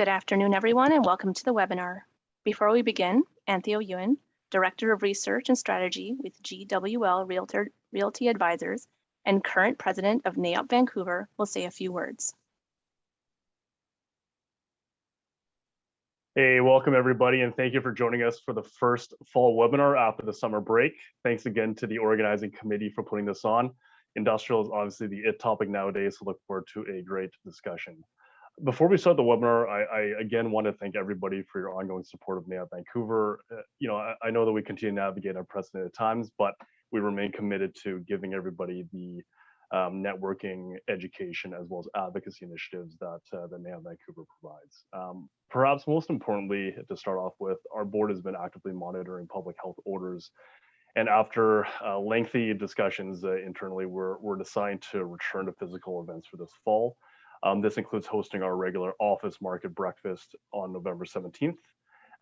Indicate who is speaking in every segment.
Speaker 1: Good afternoon, everyone, and welcome to the webinar. Before we begin, Anthea Ewan, Director of Research and Strategy with GWL Realty Advisors and current President of NAIOP Vancouver, will say a few words.
Speaker 2: Hey, welcome everybody, and thank you for joining us for the first fall webinar after the summer break. Thanks again to the organizing committee for putting this on. Industrial is obviously the it topic nowadays, so look forward to a great discussion. Before we start the webinar, I again want to thank everybody for your ongoing support of NAIOP Vancouver. I know that we continue to navigate unprecedented times, but we remain committed to giving everybody the networking, education, as well as advocacy initiatives that NAIOP Vancouver provides. Perhaps most importantly, to start off with, our board has been actively monitoring public health orders. And after lengthy discussions internally, we're deciding to return to physical events for this fall. This includes hosting our regular office market breakfast on November 17th,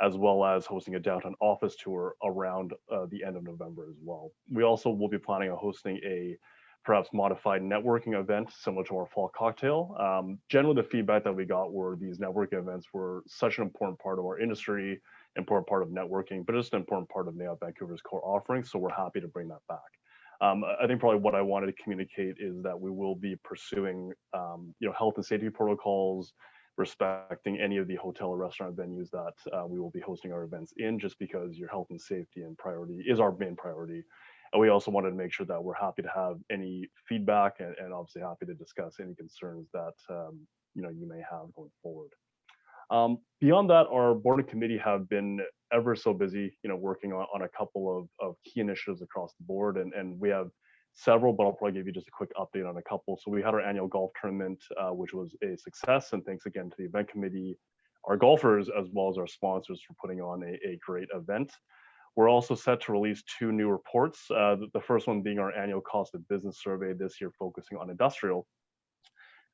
Speaker 2: as well as hosting a downtown office tour around the end of November as well. We also will be planning on hosting a perhaps modified networking event similar to our fall cocktail. Generally, the feedback that we got were these networking events were such an important part of our industry, important part of networking, but just an important part of NAIOP Vancouver's core offering. So we're happy to bring that back. I think probably what I wanted to communicate is that we will be pursuing, health and safety protocols, respecting any of the hotel or restaurant venues that we will be hosting our events in, just because your health and safety and priority is our main priority. And we also wanted to make sure that we're happy to have any feedback and obviously happy to discuss any concerns that you may have going forward. Beyond that, our board and committee have been ever so busy, working on a couple of key initiatives across the board, and we have several, but I'll probably give you just a quick update on a couple. So we had our annual golf tournament, which was a success, and thanks again to the event committee, our golfers, as well as our sponsors for putting on a great event. We're also set to release 2 new reports, the first one being our annual cost of business survey this year, focusing on industrial,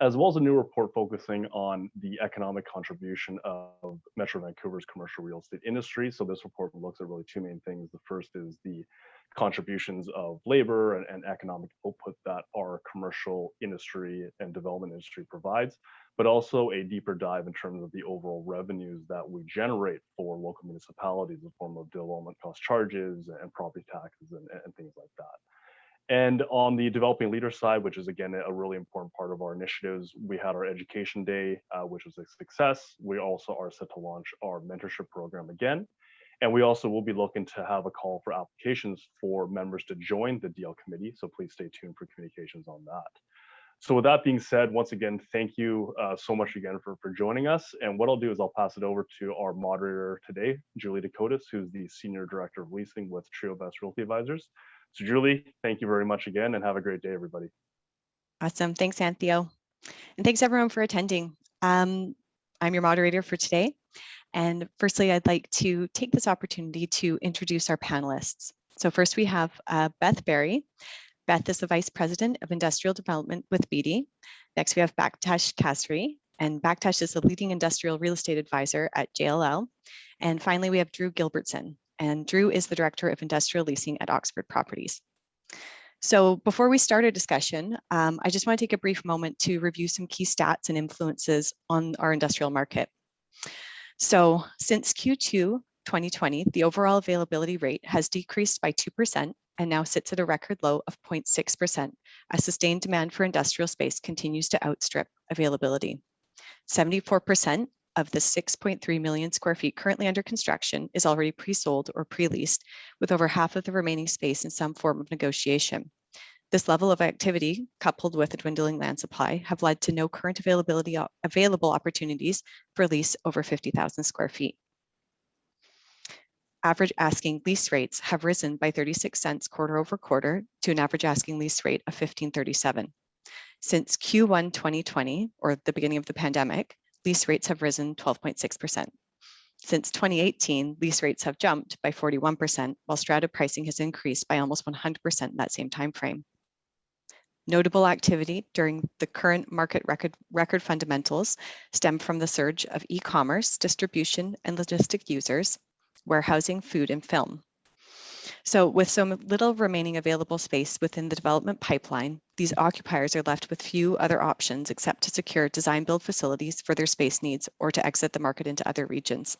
Speaker 2: as well as a new report focusing on the economic contribution of Metro Vancouver's commercial real estate industry. So this report looks at really 2 main things. The first is the contributions of labor and economic output that our commercial industry and development industry provides, but also a deeper dive in terms of the overall revenues that we generate for local municipalities in the form of development cost charges and property taxes and things like that. And on the developing leader side, which is again a really important part of our initiatives, we had our education day, which was a success. We also are set to launch our mentorship program again. And we also will be looking to have a call for applications for members to join the DL committee. So please stay tuned for communications on that. So with that being said, once again, thank you so much again for joining us. And what I'll do is I'll pass it over to our moderator today, Julie De Cotiis, who's the Senior Director of Leasing with Trio Best Realty Advisors. So Julie, thank you very much again, and have a great day, everybody.
Speaker 3: Awesome. Thanks, Anthea. And thanks everyone for attending. I'm your moderator for today. And firstly, I'd like to take this opportunity to introduce our panelists. So first we have Beth Berry. Beth is the Vice President of Industrial Development with Beedie. Next, we have Baktash Kasraei, and Baktash is the leading industrial real estate advisor at JLL. And finally, we have Drew Gilbertson, and Drew is the Director of Industrial Leasing at Oxford Properties. So before we start our discussion, I just want to take a brief moment to review some key stats and influences on our industrial market. So since Q2 2020, the overall availability rate has decreased by 2% and now sits at a record low of 0.6%, as sustained demand for industrial space continues to outstrip availability. 74% of the 6.3 million square feet currently under construction is already pre-sold or pre-leased, with over half of the remaining space in some form of negotiation. This level of activity, coupled with a dwindling land supply, have led to no current available opportunities for lease over 50,000 square feet. Average asking lease rates have risen by 36 cents quarter over quarter to an average asking lease rate of $15.37. Since Q1 2020, or the beginning of the pandemic, lease rates have risen 12.6%. Since 2018, lease rates have jumped by 41%, while strata pricing has increased by almost 100% in that same time frame. Notable activity during the current market record fundamentals stem from the surge of e-commerce, distribution, and logistic users, warehousing, food, and film. So with so little remaining available space within the development pipeline, these occupiers are left with few other options except to secure design-build facilities for their space needs or to exit the market into other regions.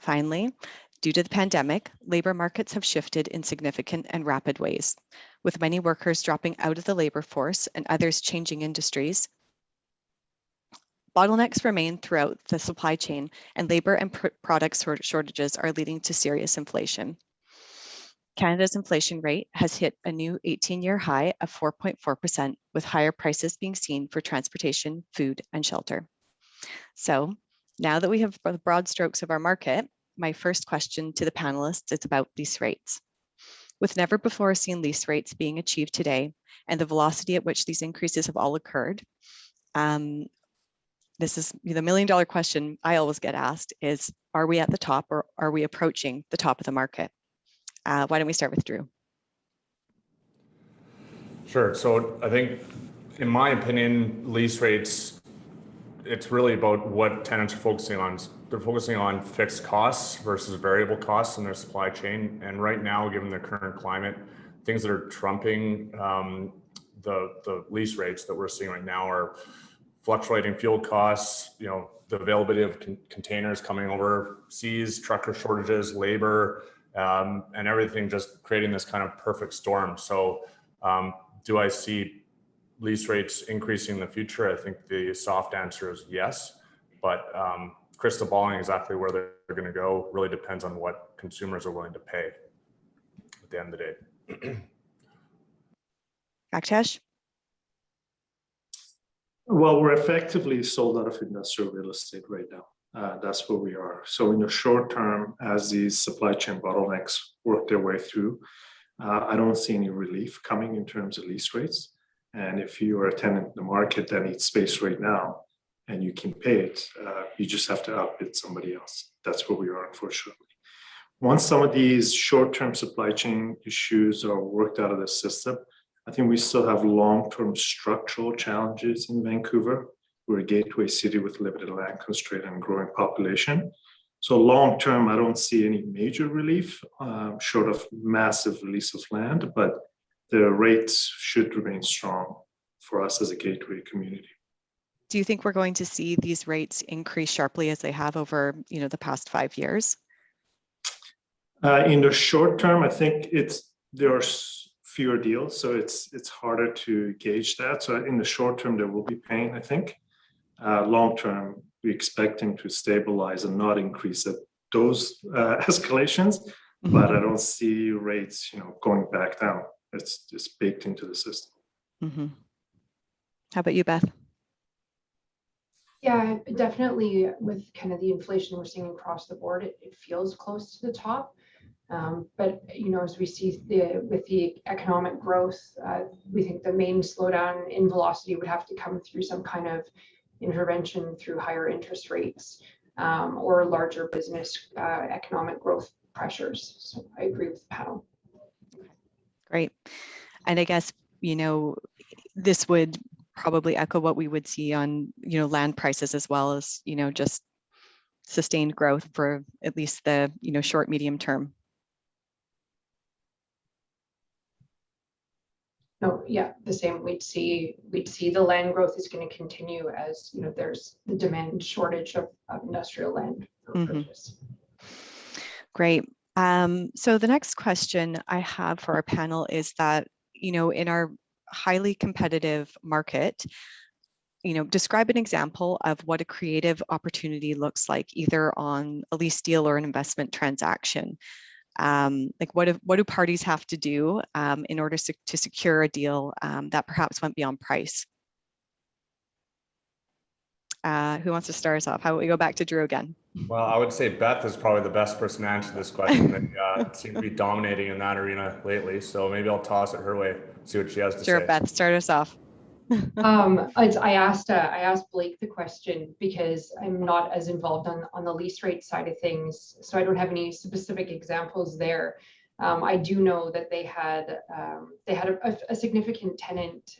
Speaker 3: Finally, due to the pandemic, labor markets have shifted in significant and rapid ways, with many workers dropping out of the labor force and others changing industries. Bottlenecks remain throughout the supply chain, and labor and product shortages are leading to serious inflation. Canada's inflation rate has hit a new 18-year high of 4.4%, with higher prices being seen for transportation, food, and shelter. So now that we have the broad strokes of our market, my first question to the panelists is about lease rates. With never before seen lease rates being achieved today and the velocity at which these increases have all occurred, this is the million-dollar question I always get asked is, are we at the top or are we approaching the top of the market? Why don't we start with Drew?
Speaker 4: Sure. So I think, in my opinion, lease rates, it's really about what tenants are focusing on. They're focusing on fixed costs versus variable costs in their supply chain. And right now, given the current climate, things that are trumping the lease rates that we're seeing right now are fluctuating fuel costs, the availability of containers coming overseas, trucker shortages, labor, and everything just creating this kind of perfect storm. So do I see lease rates increasing in the future? I think the soft answer is yes, but crystal balling exactly where they're going to go really depends on what consumers are willing to pay at the end of the day.
Speaker 3: Baktash?
Speaker 5: Well, we're effectively sold out of industrial real estate right now. That's where we are. So in the short term, as these supply chain bottlenecks work their way through, I don't see any relief coming in terms of lease rates. And if you are a tenant in the market that needs space right now and you can pay it, you just have to outbid somebody else. That's where we are, unfortunately. Once some of these short-term supply chain issues are worked out of the system, I think we still have long-term structural challenges in Vancouver. We're a gateway city with limited land constraint and growing population. So long-term, I don't see any major relief short of massive release of land, but the rates should remain strong for us as a gateway community.
Speaker 3: Do you think we're going to see these rates increase sharply as they have over, the past 5 years?
Speaker 5: In the short term, I think there's fewer deals, so it's harder to gauge that. So in the short term, there will be pain, I think. Long term, we expect them to stabilize and not increase at those escalations, but I don't see rates, going back down. It's just baked into the system.
Speaker 3: Mm-hmm. How about you, Beth?
Speaker 6: Yeah, definitely with kind of the inflation we're seeing across the board, it feels close to the top. But as we see with the economic growth, we think the main slowdown in velocity would have to come through some kind of intervention through higher interest rates or larger business economic growth pressures. So I agree with the panel.
Speaker 3: Great. And I guess, this would probably echo what we would see on, land prices as well as, just sustained growth for at least the, short, medium term.
Speaker 6: No, yeah, the same. We'd see the land growth is going to continue as there's the demand shortage of industrial land for purchase.
Speaker 3: Great. So the next question I have for our panel is that, in our highly competitive market, describe an example of what a creative opportunity looks like, either on a lease deal or an investment transaction. Like what do parties have to do in order to secure a deal that perhaps went beyond price? Who wants to start us off? How about we go back to Drew again?
Speaker 4: Well, I would say Beth is probably the best person to answer this question. They seem to be dominating in that arena lately. So maybe I'll toss it her way, see what she has to say.
Speaker 3: Sure, Beth, start us off.
Speaker 6: I asked Blake the question because I'm not as involved on the lease rate side of things, so I don't have any specific examples there. I do know that they had a significant tenant,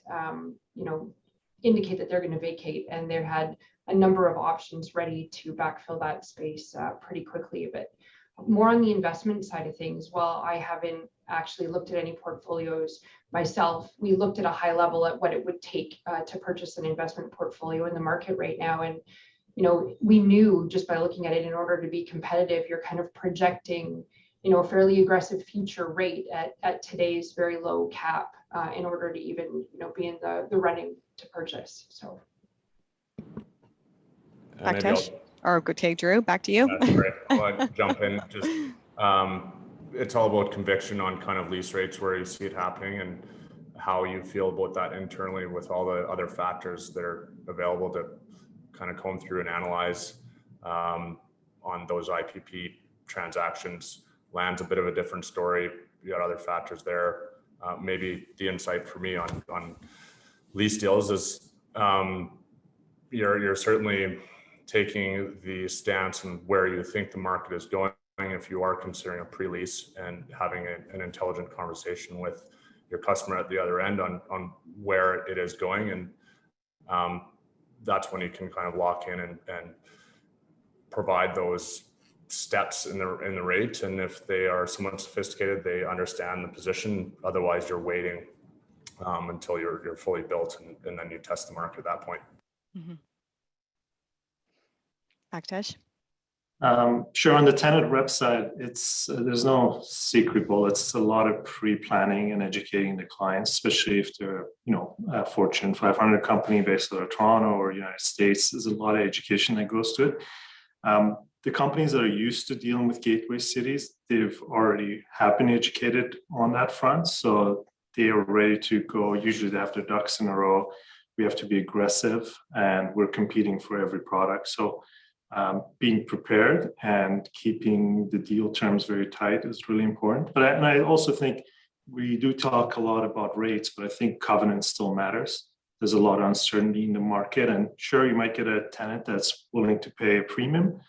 Speaker 6: indicate that they're going to vacate, and they had a number of options ready to backfill that space pretty quickly. But More on the investment side of things, while I haven't actually looked at any portfolios myself, we looked at a high level at what it would take to purchase an investment portfolio in the market right now. And, we knew just by looking at it, in order to be competitive, you're kind of projecting, a fairly aggressive future rate at today's very low cap in order to even, be in the running to purchase. So.
Speaker 3: Baktash, or go take Drew, back to you.
Speaker 4: That's great. I'll jump in. Just it's all about conviction on kind of lease rates, where you see it happening, and how you feel about that internally with all the other factors that are available to kind of comb through and analyze on those IPP transactions. Land's a bit of a different story. You got other factors there. Maybe the insight for me on lease deals is you're certainly taking the stance and where you think the market is going if you are considering a pre-lease, and having an intelligent conversation with your customer at the other end on where it is going. And that's when you can kind of lock in and provide those steps in the rate. And if they are somewhat sophisticated, they understand the position. Otherwise, you're waiting until you're fully built, and then you test the market at that point.
Speaker 3: Mm-hmm. Baktash?
Speaker 5: Sure. On the tenant rep side, there's no secret bullets. It's a lot of pre-planning and educating the clients, especially if they're, a Fortune 500 company based out of Toronto or United States. There's a lot of education that goes to it. The companies that are used to dealing with gateway cities, they've already have been educated on that front. So they are ready to go. Usually they have their ducks in a row. We have to be aggressive, and we're competing for every product. So being prepared and keeping the deal terms very tight is really important. But I also think we do talk a lot about rates, but I think covenant still matters. There's a lot of uncertainty in the market, and sure, you might get a tenant that's willing to pay a premium,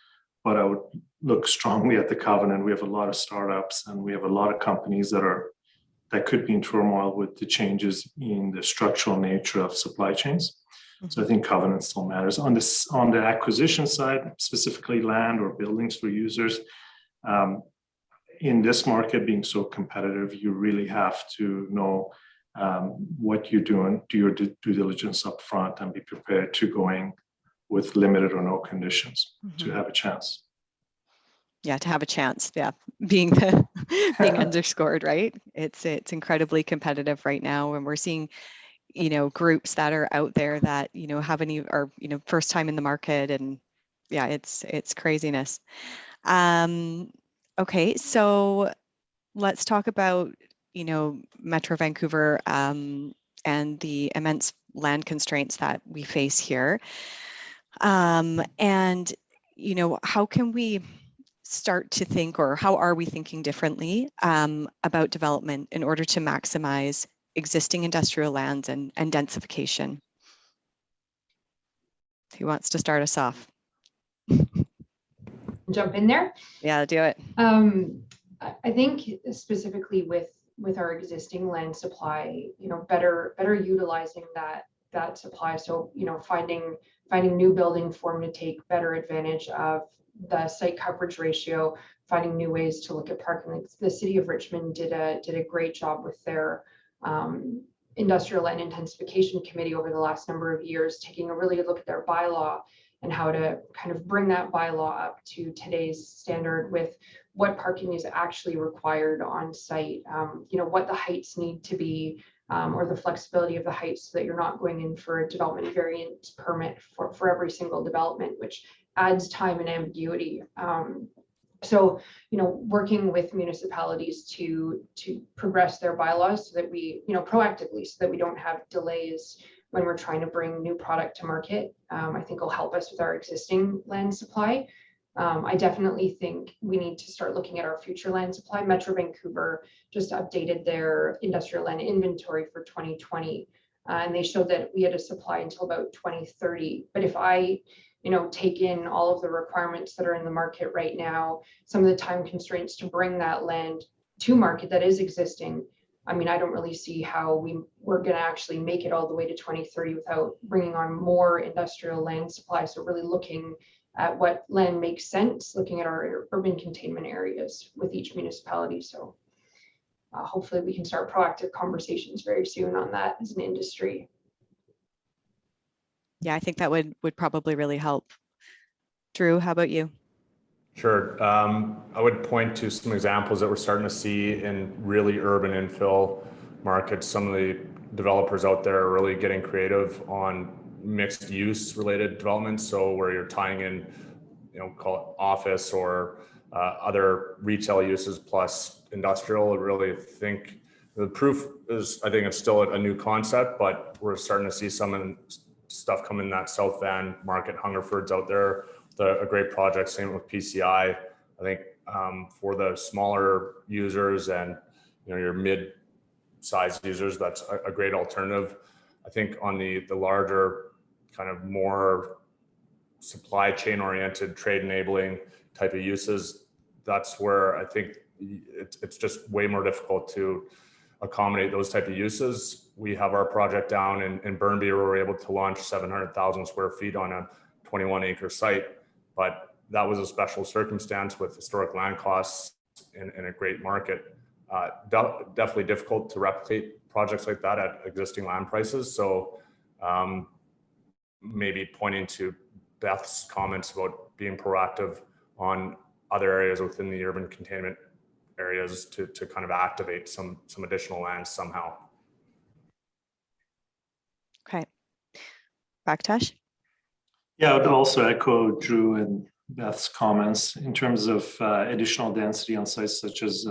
Speaker 5: but I would look strongly at the covenant. We have a lot of startups, and we have a lot of companies that could be in turmoil with the changes in the structural nature of supply chains. So I think covenant still matters. On the acquisition side, specifically land or buildings for users, in this market being so competitive, you really have to know what you're doing, do your due diligence up front, and be prepared to go in with limited or no conditions to have a chance.
Speaker 3: Yeah, to have a chance. Yeah, being underscored, right? It's incredibly competitive right now, and we're seeing groups that are out there that are first time in the market, and yeah, it's craziness. Okay, so let's talk about Metro Vancouver and the immense land constraints that we face here, and how can we start to think, or how are we thinking differently about development in order to maximize existing industrial lands and densification? Who wants to start us off?
Speaker 6: Jump in there?
Speaker 3: Yeah, do it.
Speaker 6: I think specifically with our existing land supply, better utilizing that supply. So, finding new building form to take better advantage of the site coverage ratio, finding new ways to look at parking. The city of Richmond did a great job with their industrial land intensification committee over the last number of years, taking a really good look at their bylaw and how to kind of bring that bylaw up to today's standard with what parking is actually required on site, what the heights need to be, or the flexibility of the heights, so that you're not going in for a development variance permit for every single development, which adds time and ambiguity. So, working with municipalities to progress their bylaws so that we, proactively, so that we don't have delays when we're trying to bring new product to market, I think will help us with our existing land supply. I definitely think we need to start looking at our future land supply. Metro Vancouver just updated their industrial land inventory for 2020, and they showed that we had a supply until about 2030. But if I take in all of the requirements that are in the market right now, some of the time constraints to bring that land to market that is existing, I don't really see how we're going to actually make it all the way to 2030 without bringing on more industrial land supply. So really looking at what land makes sense, looking at our urban containment areas with each municipality. So hopefully we can start proactive conversations very soon on that as an industry.
Speaker 3: Yeah, I think that would probably really help. Drew, how about you?
Speaker 4: Sure. I would point to some examples that we're starting to see in really urban infill markets. Some of the developers out there are really getting creative on mixed use related developments. So where you're tying in, call it office or other retail uses plus industrial. I really think the proof is, I think it's still a new concept, but we're starting to see some stuff come in that South Van market. Hungerford's out there, a great project. Same with PCI. I think for the smaller users and your mid-sized users, that's a great alternative. I think on the larger kind of more supply chain oriented, trade enabling type of uses, that's where I think it's just way more difficult to accommodate those type of uses. We have our project down in Burnaby where we're able to launch 700,000 square feet on a 21-acre site, but that was a special circumstance with historic land costs in a great market. Definitely difficult to replicate projects like that at existing land prices. So maybe pointing to Beth's comments about being proactive on other areas within the urban containment areas to kind of activate some additional land somehow.
Speaker 3: Okay. Baktash?
Speaker 5: Yeah, I would also echo Drew and Beth's comments in terms of additional density on sites such as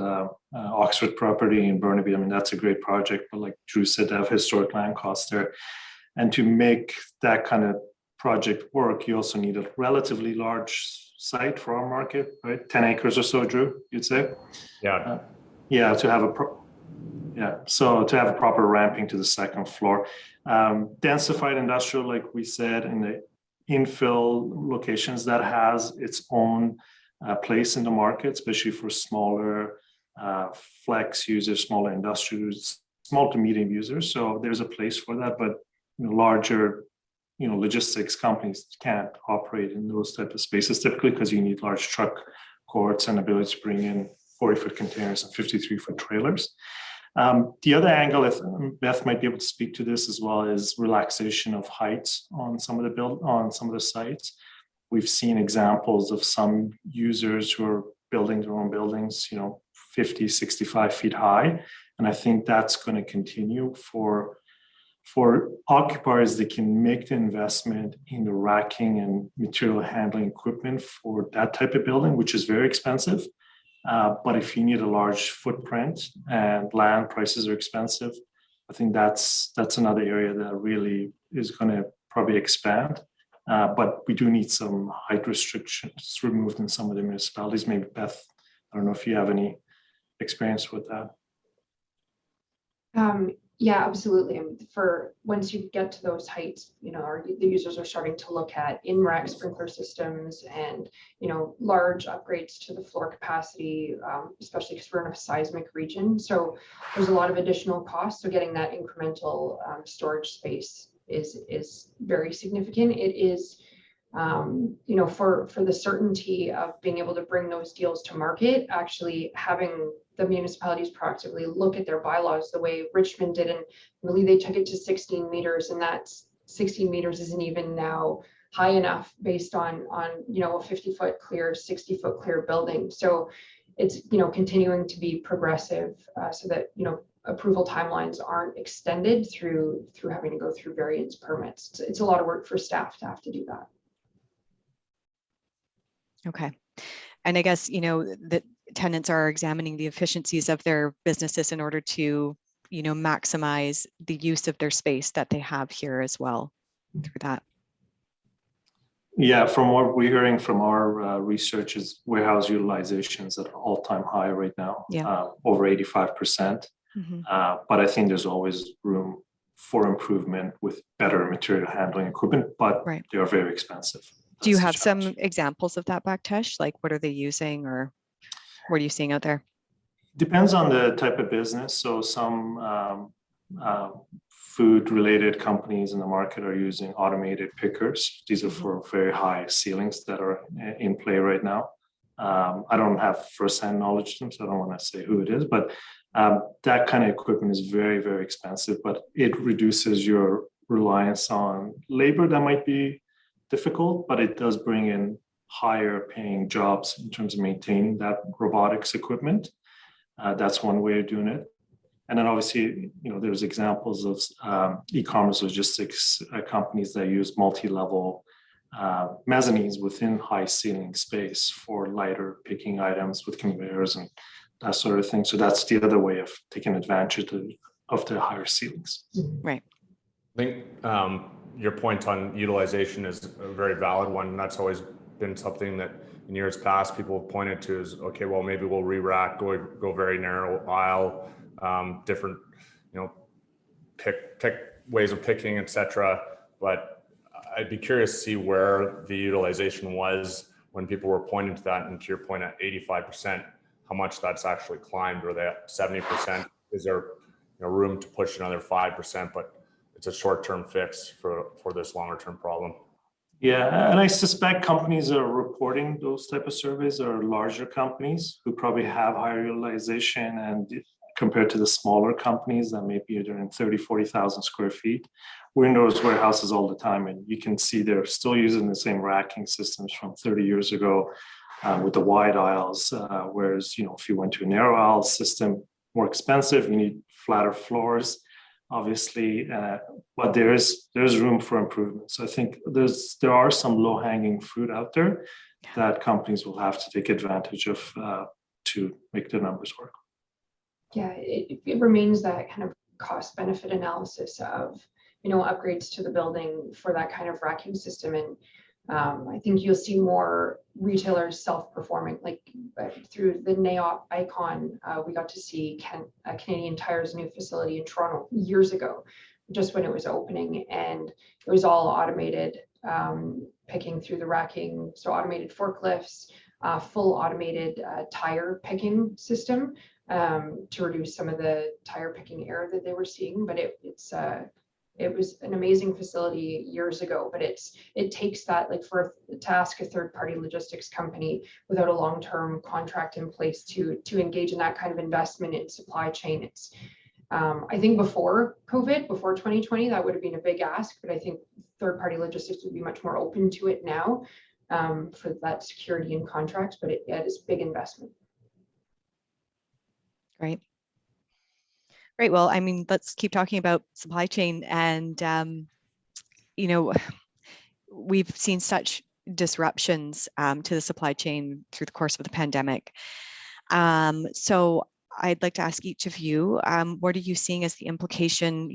Speaker 5: Oxford property in Burnaby. I mean, that's a great project, but like Drew said, they have historic land costs there. And to make that kind of project work, you also need a relatively large site for our market, right? 10 acres or so, Drew, you'd say?
Speaker 4: Yeah.
Speaker 5: To have a proper ramping to the second floor. Densified industrial, like we said, in the infill locations, that has its own place in the market, especially for smaller flex users, smaller industrials, small to medium users. So there's a place for that, but larger logistics companies can't operate in those type of spaces typically because you need large truck courts and ability to bring in 40-foot containers and 53-foot trailers. The other angle, Beth might be able to speak to this as well, is relaxation of heights on some of the sites. We've seen examples of some users who are building their own buildings, 50, 65 feet high. And I think that's going to continue for occupiers that can make the investment in the racking and material handling equipment for that type of building, which is very expensive. But if you need a large footprint and land prices are expensive, I think that's another area that really is going to probably expand. But we do need some height restrictions removed in some of the municipalities. Maybe Beth, I don't know if you have any experience with that.
Speaker 6: Yeah, absolutely. And for once you get to those heights, the users are starting to look at in-rack sprinkler systems and, large upgrades to the floor capacity, especially because we're in a seismic region. So there's a lot of additional costs. So getting that incremental storage space is very significant. It is, for the certainty of being able to bring those deals to market, actually having the municipalities proactively look at their bylaws the way Richmond did, and really they took it to 16 meters, and that 16 meters isn't even now high enough based on a 50-foot clear, 60-foot clear building. So it's continuing to be progressive so that approval timelines aren't extended through having to go through variance permits. It's a lot of work for staff to have to do that.
Speaker 3: Okay. And I guess, that tenants are examining the efficiencies of their businesses in order to, maximize the use of their space that they have here as well through that.
Speaker 5: Yeah, from what we're hearing from our research is warehouse utilization is at an all-time high right now, over 85%.
Speaker 3: Mm-hmm.
Speaker 5: But I think there's always room for improvement with better material handling equipment, but they are very expensive.
Speaker 3: Do you have some examples of that, Baktash? Like what are they using or what are you seeing out there?
Speaker 5: Depends on the type of business. So some food-related companies in the market are using automated pickers. These are for very high ceilings that are in play right now. I don't have firsthand knowledge of them, so I don't want to say who it is, but that kind of equipment is very, very expensive, but it reduces your reliance on labor that might be difficult, but it does bring in higher paying jobs in terms of maintaining that robotics equipment. That's one way of doing it. And then obviously, there's examples of e-commerce logistics companies that use multi-level mezzanines within high ceiling space for lighter picking items with conveyors and that sort of thing. So that's the other way of taking advantage of the higher ceilings.
Speaker 3: Right.
Speaker 4: I think your point on utilization is a very valid one. That's always been something that in years past people have pointed to is, okay, well, maybe we'll re-rack, go very narrow aisle, different, pick ways of picking, etc. But I'd be curious to see where the utilization was when people were pointing to that, and to your point at 85%, how much that's actually climbed. Or they at 70%? Is there room to push another 5%? But it's a short-term fix for this longer-term problem.
Speaker 5: Yeah, and I suspect companies are reporting those type of surveys are larger companies who probably have higher utilization, and compared to the smaller companies that maybe are in 30, 40,000 square feet. We're in those warehouses all the time, and you can see they're still using the same racking systems from 30 years ago with the wide aisles. Whereas, if you went to a narrow aisle system, more expensive, you need flatter floors, obviously, but there's room for improvement. So I think there are some low-hanging fruit out there that companies will have to take advantage of to make their numbers work.
Speaker 6: Yeah, it remains that kind of cost-benefit analysis of upgrades to the building for that kind of racking system. And I think you'll see more retailers self-performing, like through the NAIOP icon. We got to see Canadian Tire's new facility in Toronto years ago, just when it was opening, and it was all automated picking through the racking. So automated forklifts, full automated tire picking system to reduce some of the tire picking error that they were seeing. But it was an amazing facility years ago, but it takes that, like, to ask a third-party logistics company without a long-term contract in place to engage in that kind of investment in supply chain. It's I think before COVID, before 2020, that would have been a big ask, but I think third-party logistics would be much more open to it now for that security in contracts. But it is big investment.
Speaker 3: Right. Great. Well, I mean, let's keep talking about supply chain. And, we've seen such disruptions to the supply chain through the course of the pandemic. So I'd like to ask each of you, what are you seeing as the implication,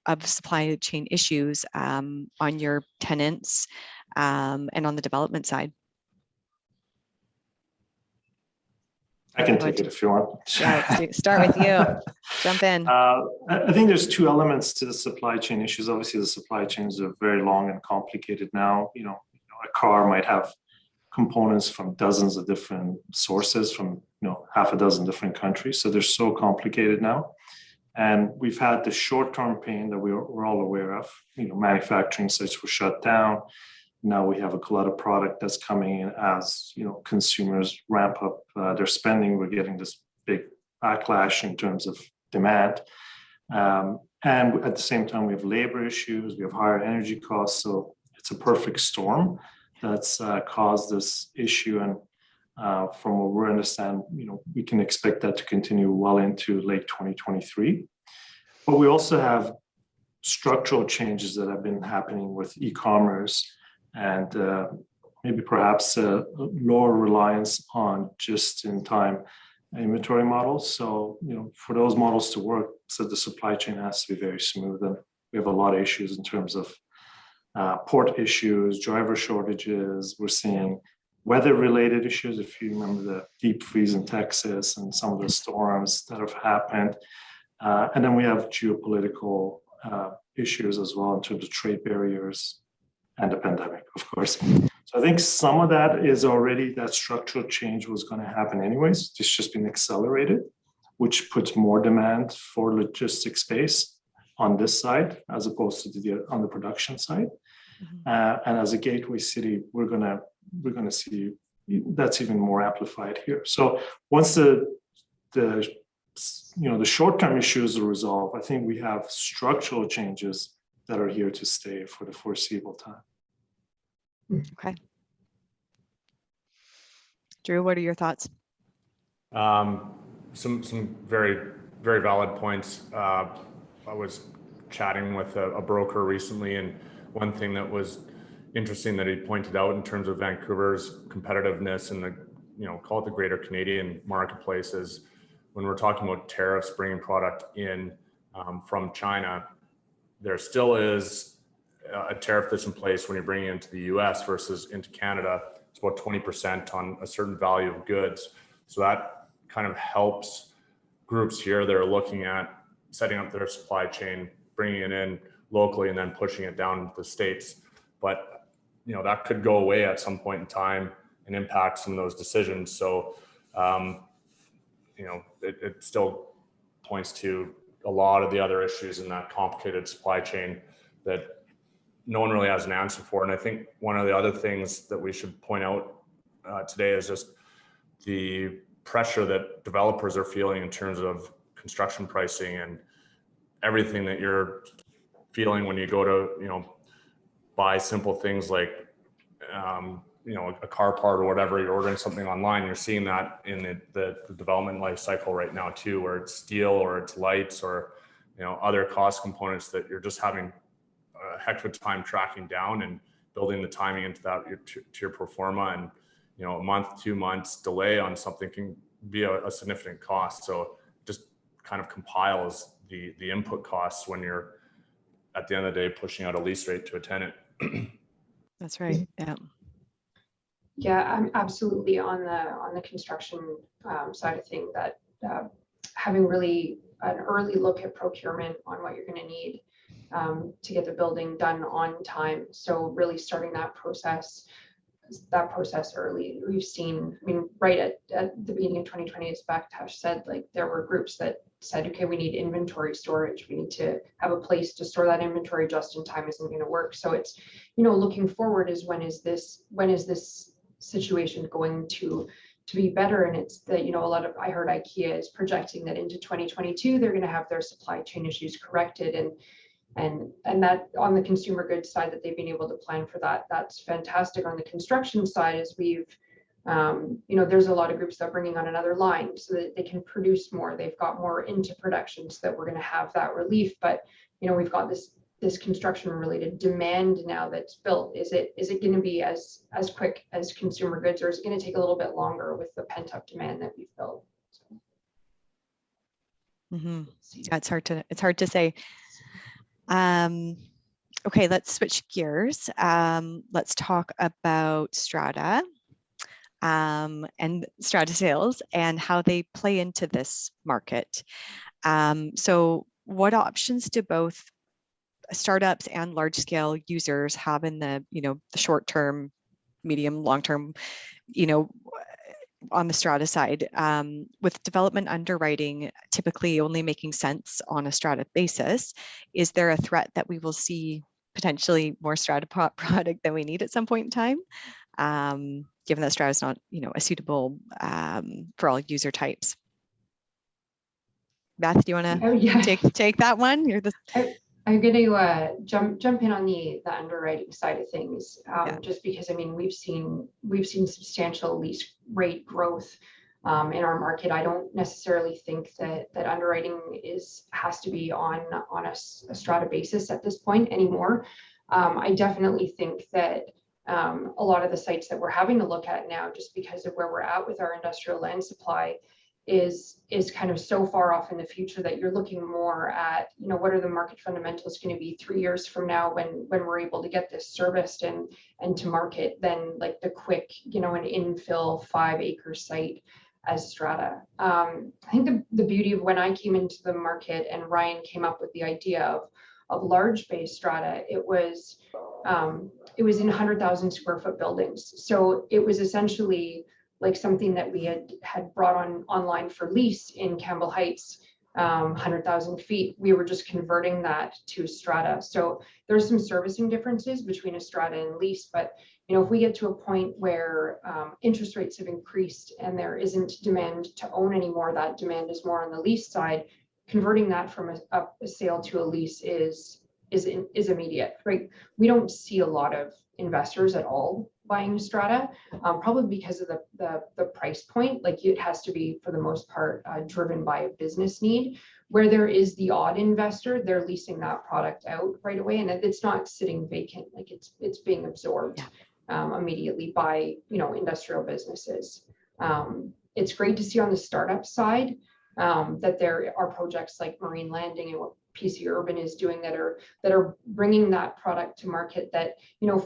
Speaker 3: of supply chain issues on your tenants and on the development side?
Speaker 5: I can take it if you want.
Speaker 3: Yeah, start with you. Jump in.
Speaker 5: I think there's two elements to the supply chain issues. Obviously, the supply chains are very long and complicated now. A car might have components from dozens of different sources from half a dozen different countries. So they're so complicated now. And we've had the short-term pain that we're all aware of. Manufacturing sites were shut down. Now we have a lot of product that's coming in as consumers ramp up their spending. We're getting this big backlash in terms of demand, and at the same time we have labor issues. We have higher energy costs. So it's a perfect storm that's caused this issue. And from what we understand, we can expect that to continue well into late 2023. But we also have structural changes that have been happening with e-commerce. And maybe perhaps a lower reliance on just-in-time inventory models. So, for those models to work, so the supply chain has to be very smooth. And we have a lot of issues in terms of port issues, driver shortages. We're seeing weather-related issues. If you remember the deep freeze in Texas and some of the storms that have happened. And then we have geopolitical issues as well in terms of trade barriers and the pandemic, of course. So I think some of that is already, that structural change was going to happen anyways. It's just been accelerated, which puts more demand for logistics space. on this side as opposed to on the production side. And as a gateway city, we're gonna see that's even more amplified here. So once the short-term issues are resolved, I think we have structural changes that are here to stay for the foreseeable time.
Speaker 3: Okay. Drew, what are your thoughts?
Speaker 4: Some very, very valid points. I was chatting with a broker recently, and one thing that was interesting that he pointed out in terms of Vancouver's competitiveness and call it the greater Canadian marketplace is when we're talking about tariffs bringing product in from China, there still is a tariff that's in place when you're bringing it into the US versus into Canada. It's about 20% on a certain value of goods. So that kind of helps groups here that are looking at setting up their supply chain, bringing it in locally and then pushing it down to the States. But that could go away at some point in time and impact some of those decisions. So, it still points to a lot of the other issues in that complicated supply chain that no one really has an answer for. And I think one of the other things that we should point out today is just the pressure that developers are feeling in terms of construction pricing and everything that you're feeling when you go to, buy simple things like, a car part or whatever, you're ordering something online, you're seeing that in the development life cycle right now too, where it's steel or it's lights or, other cost components that you're just having a heck of a time tracking down and building the timing into that to your pro forma. And, a month, 2 months delay on something can be a significant cost. So just kind of compiles the input costs when you're at the end of the day pushing out a lease rate to a tenant.
Speaker 3: That's right. Yeah.
Speaker 6: Yeah, I'm absolutely on the construction side of things that having really an early look at procurement on what you're going to need to get the building done on time. So really starting that process early. We've seen, right at the beginning of 2020, as Baktash said, like there were groups that said, okay, we need inventory storage. We need to have a place to store that inventory just in time isn't going to work. So it's, looking forward is when is this situation going to be better? And it's that, I heard IKEA is projecting that into 2022, they're going to have their supply chain issues corrected. And that on the consumer goods side that they've been able to plan for that, that's fantastic. On the construction side is we've, there's a lot of groups that are bringing on another line so that they can produce more. They've got more into production so that we're going to have that relief. But, we've got this construction related demand now that's built. Is it going to be as quick as consumer goods, or is it going to take a little bit longer with the pent up demand that we've built? So.
Speaker 3: Mm-hmm. Yeah, it's hard to say. Okay, let's switch gears. Let's talk about Strata and Strata Sales and how they play into this market. So what options do both startups and large scale users have in the, the short term, medium, long term, on the Strata side, with development underwriting typically only making sense on a Strata basis, is there a threat that we will see potentially more Strata product than we need at some point in time, given that Strata is not, a suitable for all user types? Beth, do you want to take that one? You're the
Speaker 6: I'm going to jump in on the underwriting side of things, just because we've seen substantial lease rate growth in our market. I don't necessarily think that underwriting has to be on a Strata basis at this point anymore. I definitely think that a lot of the sites that we're having to look at now, just because of where we're at with our industrial land supply, is kind of so far off in the future that you're looking more at, what are the market fundamentals going to be 3 years from now when we're able to get this serviced and to market than like the quick, an infill 5-acre site as Strata. I think the beauty of when I came into the market and Ryan came up with the idea of large bay Strata, it was in 100,000 square foot buildings. So it was essentially like something that we had brought online for lease in Campbell Heights, 100,000 feet, we were just converting that to strata. So there's some servicing differences between a strata and lease, but if we get to a point where interest rates have increased and there isn't demand to own anymore, that demand is more on the lease side, converting that from a sale to a lease is immediate, right? We don't see a lot of investors at all buying strata, probably because of the price point. Like, it has to be, for the most part, driven by a business need. Where there is the odd investor, they're leasing that product out right away, and it's not sitting vacant. Like, it's being absorbed immediately by industrial businesses. It's great to see on the startup side that there are projects like Marine Landing and what PC Urban is doing that are bringing that product to market, that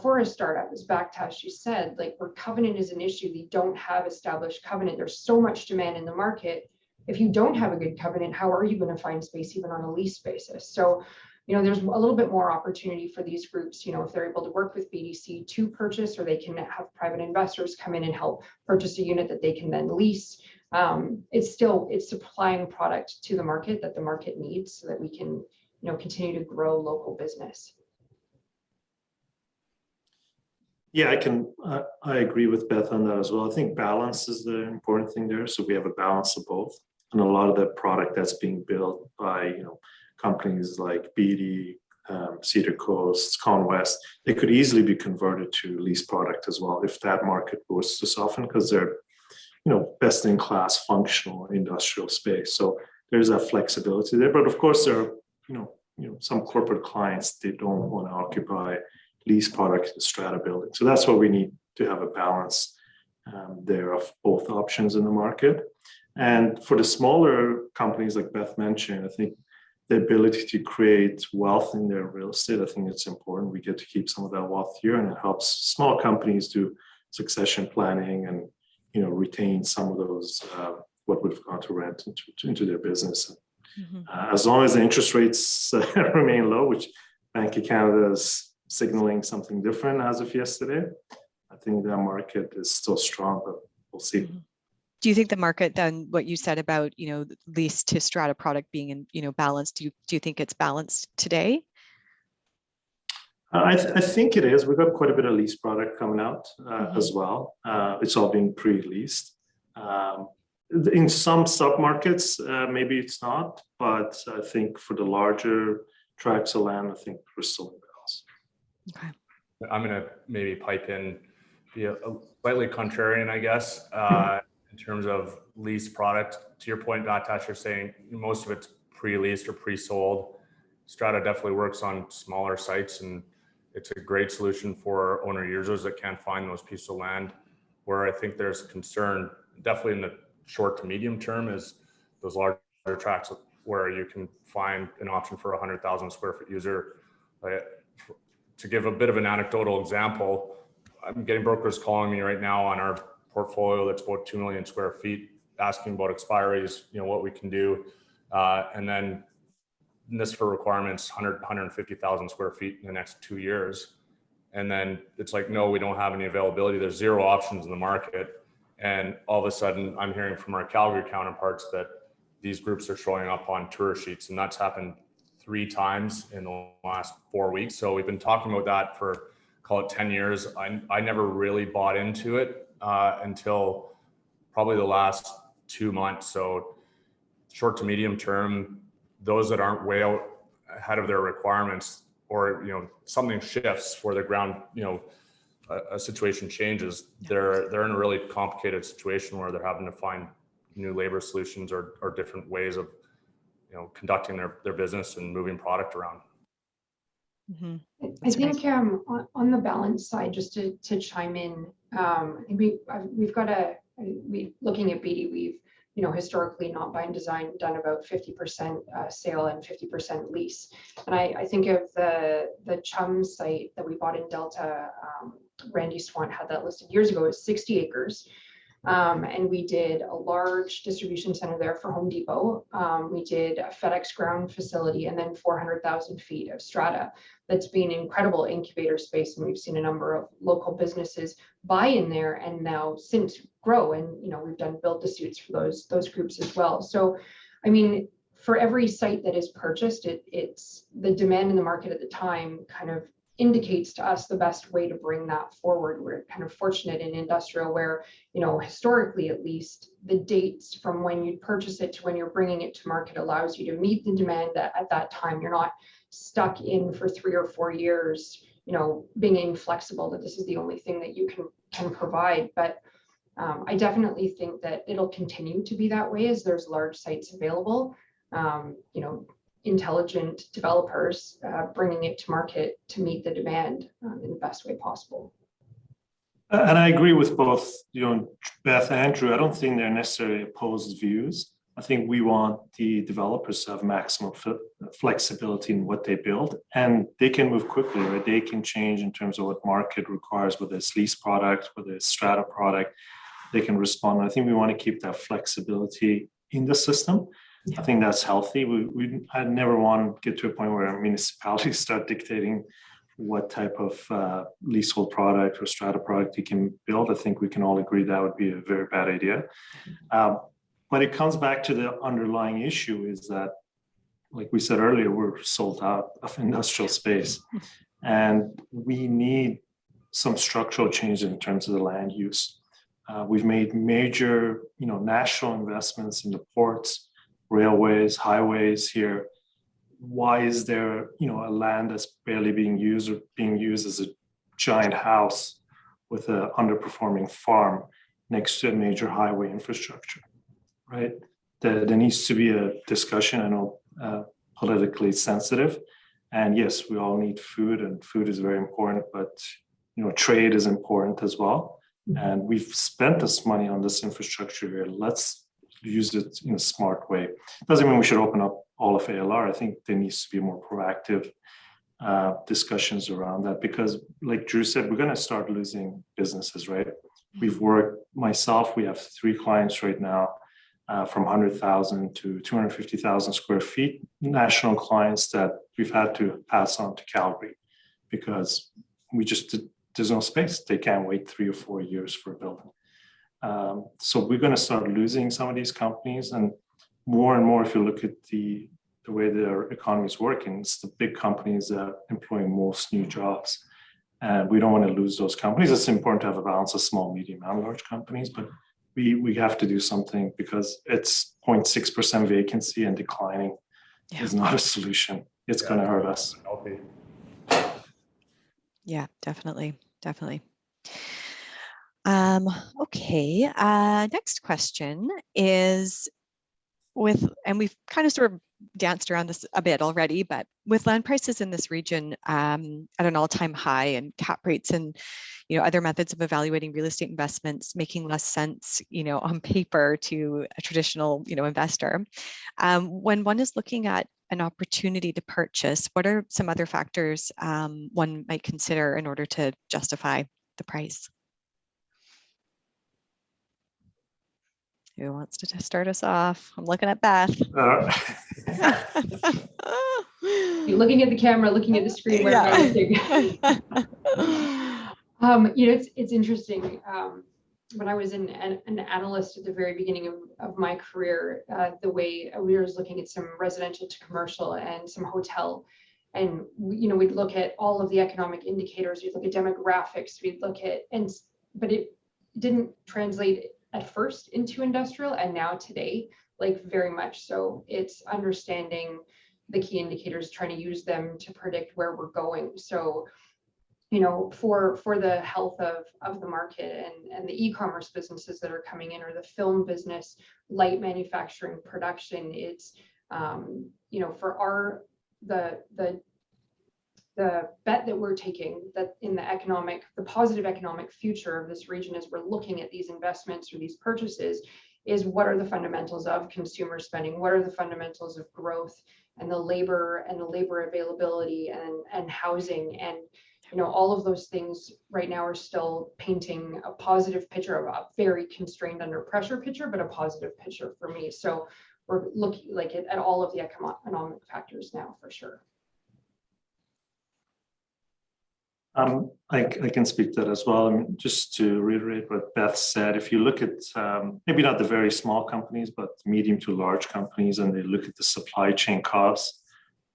Speaker 6: for a startup, as Baktash, you said, like, where covenant is an issue, they don't have established covenant. There's so much demand in the market. If you don't have a good covenant, how are you going to find space even on a lease basis? So there's a little bit more opportunity for these groups, if they're able to work with BDC to purchase, or they can have private investors come in and help purchase a unit that they can then lease. It's supplying product to the market that the market needs, so that we can continue to grow local business.
Speaker 5: Yeah, I agree with Beth on that as well. I think balance is the important thing there. So we have a balance of both, and a lot of the product that's being built by companies like Beedie, Cedar Coast, Conwest, they could easily be converted to lease product as well if that market was to soften, because they're best in class functional industrial space. So there's that flexibility there. But of course, there are some corporate clients, they don't want to occupy lease product in strata building. So that's why we need to have a balance there of both options in the market. And for the smaller companies, like Beth mentioned, I think the ability to create wealth in their real estate, I think it's important. We get to keep some of that wealth here, and it helps small companies do succession planning and retain some of those what would have gone to rent into their business. As long as the interest rates remain low, which Bank of Canada is signaling something different as of yesterday, I think that market is still strong, but we'll see.
Speaker 3: Do you think the market, then, what you said about lease to strata product being in balanced, do you think it's balanced today?
Speaker 5: I think it is. We've got quite a bit of lease product coming out as well. It's all being pre-leased. In some sub-markets, maybe it's not, but I think for the larger tracts of land, I think we're still in balance.
Speaker 3: Okay.
Speaker 4: I'm going to maybe pipe in, be a slightly contrarian, I guess, in terms of lease product. To your point, Baktash, you're saying most of it's pre-leased or pre-sold. Strata definitely works on smaller sites, and it's a great solution for owner users that can't find those pieces of land. Where I think there's concern, definitely in the short to medium term, is those larger tracts where you can find an option for 100,000 square foot user. To give a bit of an anecdotal example, I'm getting brokers calling me right now on our portfolio that's about 2 million square feet, asking about expiries, what we can do. And then this for requirements, 150,000 square feet in the next 2 years. And then it's like, no, we don't have any availability. There's zero options in the market. And all of a sudden I'm hearing from our Calgary counterparts that these groups are showing up on tour sheets, and that's happened 3 times in the last 4 weeks. So we've been talking about that for, call it 10 years. I never really bought into it until probably the last 2 months. So short to medium term, those that aren't way out ahead of their requirements, or something shifts where the ground, a situation changes, they're in a really complicated situation where they're having to find new labor solutions or different ways of conducting their business and moving product around.
Speaker 6: I think on the balance side, just to chime in, I think we've got looking at Beedie, we've historically, not by design, done about 50% sale and 50% lease. And I think of the Chum site that we bought in Delta, Randy Swan had that listed years ago. It was 60 acres. And we did a large distribution center there for Home Depot. We did a FedEx ground facility, and then 400,000 feet of strata. That's been incredible incubator space, and we've seen a number of local businesses buy in there and now since grow. And we've done build-to-suits for those groups as well. So, I mean, for every site that is purchased, it's the demand in the market at the time kind of indicates to us the best way to bring that forward. We're kind of fortunate in industrial where, historically at least, the dates from when you purchase it to when you're bringing it to market allows you to meet the demand at that time. You're not stuck in for 3 or 4 years, being inflexible that this is the only thing that you can provide. But I definitely think that it'll continue to be that way as there's large sites available. Intelligent developers bringing it to market to meet the demand in the best way possible.
Speaker 5: And I agree with both, Beth and Drew. I don't think they're necessarily opposed views. I think we want the developers to have maximum flexibility in what they build, and they can move quickly, right? They can change in terms of what market requires, whether it's lease product, whether it's strata product, they can respond. I think we want to keep that flexibility in the system. I think that's healthy. I never want to get to a point where municipalities start dictating what type of leasehold product or strata product you can build. I think we can all agree that would be a very bad idea. But it comes back to the underlying issue is that, like we said earlier, we're sold out of industrial space, and we need some structural change in terms of the land use. We've made major, national investments in the ports, railways, highways here. Why is there, a land that's barely being used or being used as a giant house with an underperforming farm next to a major highway infrastructure, right? There needs to be a discussion. I know politically sensitive, and yes, we all need food, and food is very important, but trade is important as well. And we've spent this money on this infrastructure here. Let's use it in a smart way. Doesn't mean we should open up all of ALR. I think there needs to be more proactive discussions around that, because like Drew said, we're going to start losing businesses, right? We've worked, myself, we have 3 clients right now from 100,000 to 250,000 square feet, national clients that we've had to pass on to Calgary because there's no space. They can't wait 3 or 4 years for a building. So we're going to start losing some of these companies, and more, if you look at the way their economy is working, it's the big companies that are employing most new jobs. And we don't want to lose those companies. It's important to have a balance of small, medium, and large companies, but we have to do something because it's 0.6% vacancy and declining is not a solution. It's going to hurt us.
Speaker 3: Yeah, definitely. Okay, next question is and we've kind of sort of danced around this a bit already, but with land prices in this region at an all-time high and cap rates and other methods of evaluating real estate investments making less sense on paper to a traditional investor, when one is looking at an opportunity to purchase, what are some other factors one might consider in order to justify the price? Who wants to start us off? I'm looking at Beth.
Speaker 6: You're looking at the camera, looking at the screen. Where am I looking? It's interesting. When I was an analyst at the very beginning of my career, the way we were looking at some residential to commercial and some hotel, and we'd look at all of the economic indicators. We'd look at demographics. But it didn't translate at first into industrial, and now today, very much so. It's understanding the key indicators, trying to use them to predict where we're going. So, for the health of the market and the e-commerce businesses that are coming in, or the film business, light manufacturing, production, it's for the bet that we're taking that in the positive economic future of this region as we're looking at these investments or these purchases is what are the fundamentals of consumer spending? What are the fundamentals of growth and the labor availability and housing? And, all of those things right now are still painting a positive picture of a very constrained under pressure picture, but a positive picture for me. So we're looking at all of the economic factors now for sure.
Speaker 5: I can speak to that as well. I mean, just to reiterate what Beth said, if you look at maybe not the very small companies, but medium to large companies, and they look at the supply chain costs,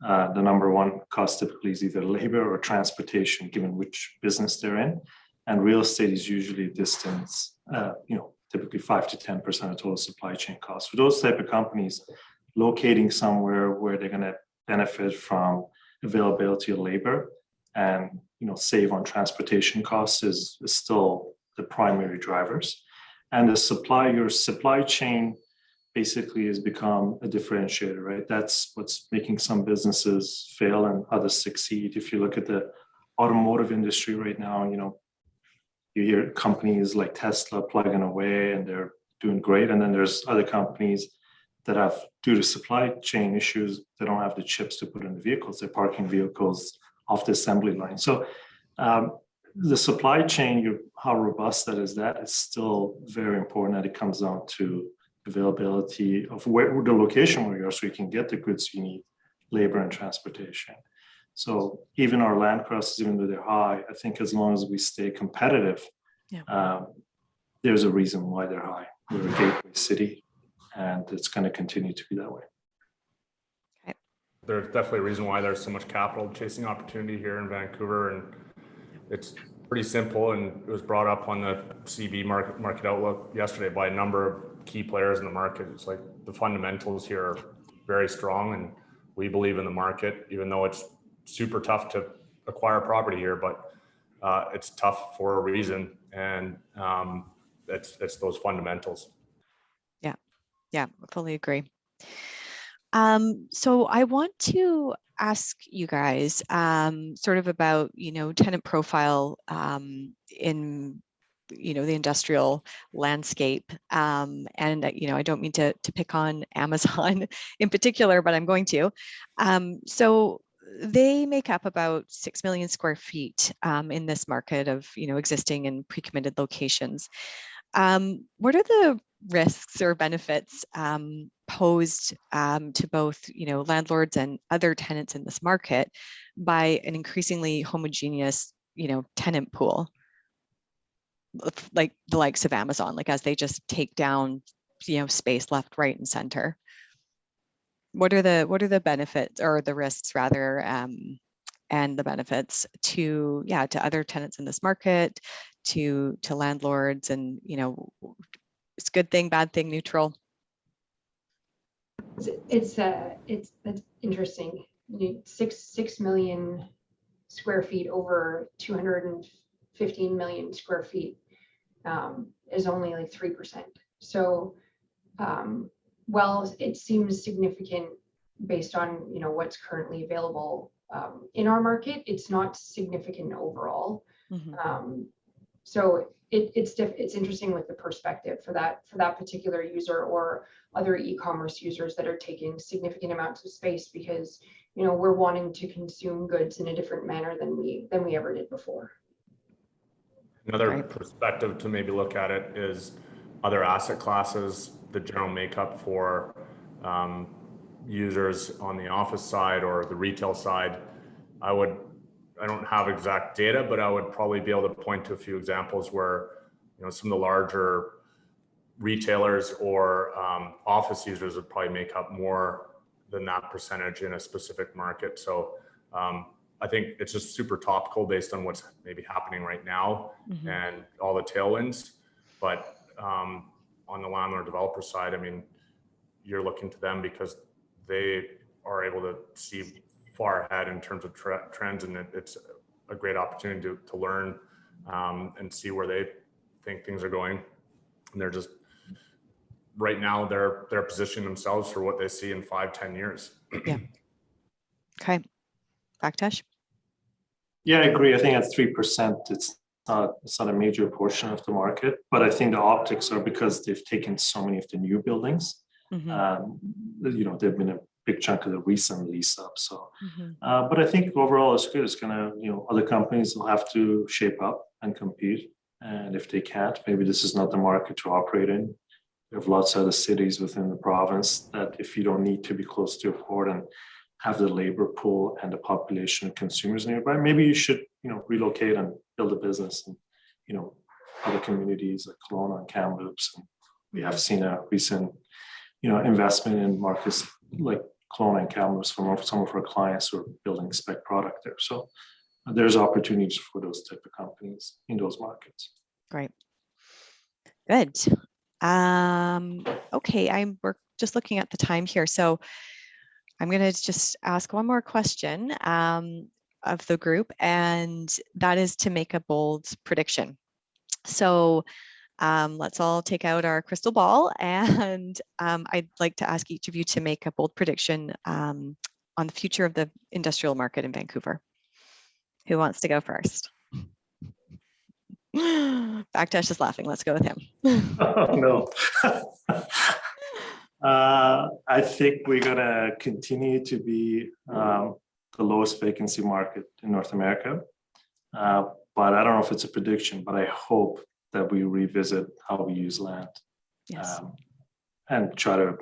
Speaker 5: the number one cost typically is either labor or transportation, given which business they're in. And real estate is usually a distance, typically 5 to 10% of total supply chain costs. For those type of companies, locating somewhere where they're going to benefit from availability of labor and save on transportation costs is still the primary drivers. And your supply chain basically has become a differentiator, right? That's what's making some businesses fail and others succeed. If you look at the automotive industry right now, you hear companies like Tesla plugging away and they're doing great. And then there's other companies that have, due to supply chain issues, they don't have the chips to put in the vehicles. They're parking vehicles off the assembly line. So the supply chain, how robust that is still very important, that it comes down to availability of where the location where you are so you can get the goods you need, labor and transportation. So even our land costs, even though they're high, I think as long as we stay competitive, there's a reason why they're high. We're a gateway city, and it's going to continue to be that way.
Speaker 3: Okay.
Speaker 4: There's definitely a reason why there's so much capital chasing opportunity here in Vancouver, and it's pretty simple. And it was brought up on the CB market outlook yesterday by a number of key players in the market. It's like the fundamentals here are very strong, and we believe in the market, even though it's super tough to acquire property here, but it's tough for a reason, and it's those fundamentals.
Speaker 3: Yeah, fully agree. So I want to ask you guys sort of about, tenant profile in, the industrial landscape. And, I don't mean to pick on Amazon in particular, but I'm going to. So they make up about 6 million square feet in this market of, existing and pre-committed locations. What are the risks or benefits posed to both, landlords and other tenants in this market by an increasingly homogeneous, tenant pool, like the likes of Amazon, like as they just take down, space left, right, and center? What are the benefits, or the risks rather, and the benefits to other tenants in this market, to landlords, and it's good thing, bad thing, neutral?
Speaker 6: It's interesting. 6 million square feet over 215 million square feet is only like 3%. So while it seems significant based on what's currently available in our market, it's not significant overall. Mm-hmm. So it's interesting with the perspective for that particular user or other e-commerce users that are taking significant amounts of space, because we're wanting to consume goods in a different manner than we ever did before.
Speaker 4: Another perspective to maybe look at it is other asset classes, the general makeup for users on the office side or the retail side. I don't have exact data, but I would probably be able to point to a few examples where some of the larger retailers or office users would probably make up more than that percentage in a specific market. So I think it's just super topical based on what's maybe happening right now, mm-hmm. and all the tailwinds. But on the landlord developer side, I mean, you're looking to them because they are able to see far ahead in terms of trends, and it's a great opportunity to learn and see where they think things are going. And they're just, right now, they're positioning themselves for what they see in 5-10 years.
Speaker 3: Yeah. Okay. Baktash?
Speaker 5: Yeah, I agree. I think at 3%, it's not a major portion of the market, but I think the optics are because they've taken so many of the new buildings. Mm-hmm. They've been a big chunk of the recent lease up. So, mm-hmm. But I think overall it's good. It's gonna, other companies will have to shape up and compete. And if they can't, maybe this is not the market to operate in. We have lots of other cities within the province that if you don't need to be close to a port and have the labor pool and the population of consumers nearby. Maybe you should, relocate and build a business in, other communities like Kelowna and Kamloops. And we have seen a recent, investment in markets like Kelowna and Kamloops from some of our clients who are building spec product there. So there's opportunities for those type of companies in those markets.
Speaker 3: Great. Good. Okay, we're just looking at the time here. So I'm going to just ask one more question of the group, and that is to make a bold prediction. So let's all take out our crystal ball, and I'd like to ask each of you to make a bold prediction on the future of the industrial market in Vancouver. Who wants to go first? Baktash is laughing. Let's go with him.
Speaker 5: Oh, no. I think we're going to continue to be the lowest vacancy market in North America. But I don't know if it's a prediction, but I hope that we revisit how we use land.
Speaker 3: Yes.
Speaker 5: And try to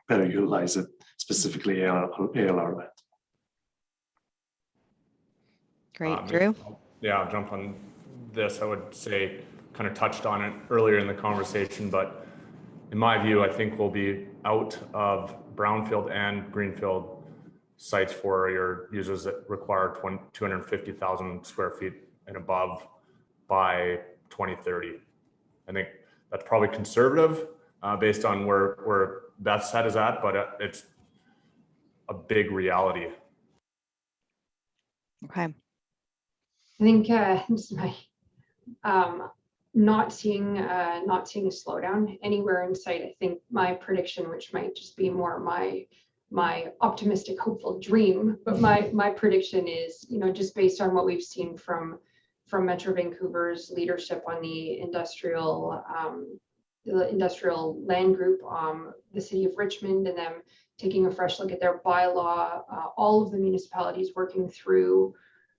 Speaker 5: better utilize it, specifically ALR land.
Speaker 3: Great. Drew?
Speaker 4: Yeah, I'll jump on this. I would say, kind of touched on it earlier in the conversation, but in my view, I think we'll be out of brownfield and greenfield sites for your users that require 250,000 square feet and above by 2030. I think that's probably conservative based on where Beth's head is at, but it's a big reality.
Speaker 3: Okay.
Speaker 6: I think this is my not seeing a slowdown anywhere in sight. I think my prediction, which might just be more my optimistic, hopeful dream, but my prediction is, just based on what we've seen from Metro Vancouver's leadership on the industrial land group, the city of Richmond, and them taking a fresh look at their bylaw, all of the municipalities working through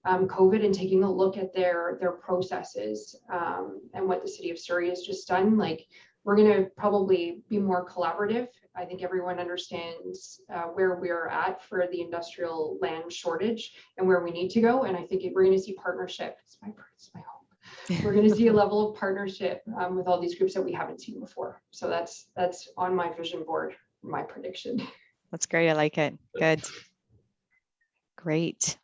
Speaker 6: COVID and taking a look at their processes and what the city of Surrey has just done. Like, we're going to probably be more collaborative. I think everyone understands where we're at for the industrial land shortage and where we need to go. And I think we're going to see partnership. It's my hope. We're going to see a level of partnership with all these groups that we haven't seen before. So that's on my vision board, my prediction.
Speaker 3: That's great. I like it. Good. Great.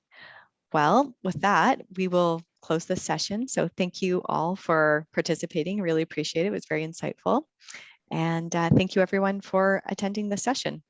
Speaker 3: Well, with that, we will close this session. So thank you all for participating. Really appreciate it. It was very insightful. And thank you everyone for attending the session.